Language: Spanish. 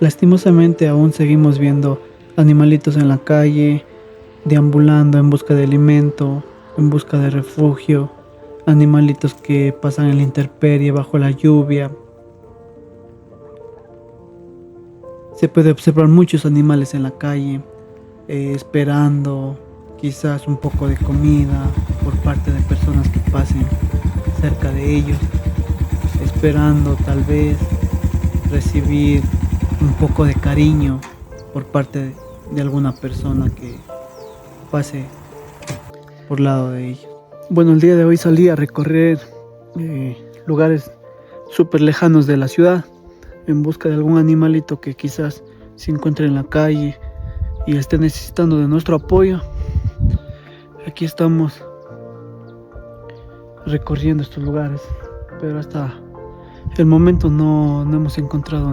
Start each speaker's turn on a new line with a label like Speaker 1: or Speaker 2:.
Speaker 1: Lastimosamente aún seguimos viendo animalitos en la calle, deambulando en busca de alimento, en busca de refugio, animalitos que pasan en la intemperie bajo la lluvia. Se puede observar muchos animales en la calle, esperando quizás un poco de comida por parte de personas que pasen cerca de ellos, esperando tal vez recibir un poco de cariño por parte de alguna persona que pase por lado de ellos. Bueno, el día de hoy salí a recorrer lugares súper lejanos de la ciudad en busca de algún animalito que quizás se encuentre en la calle y esté necesitando de nuestro apoyo. Aquí estamos recorriendo estos lugares, pero hasta el momento no hemos encontrado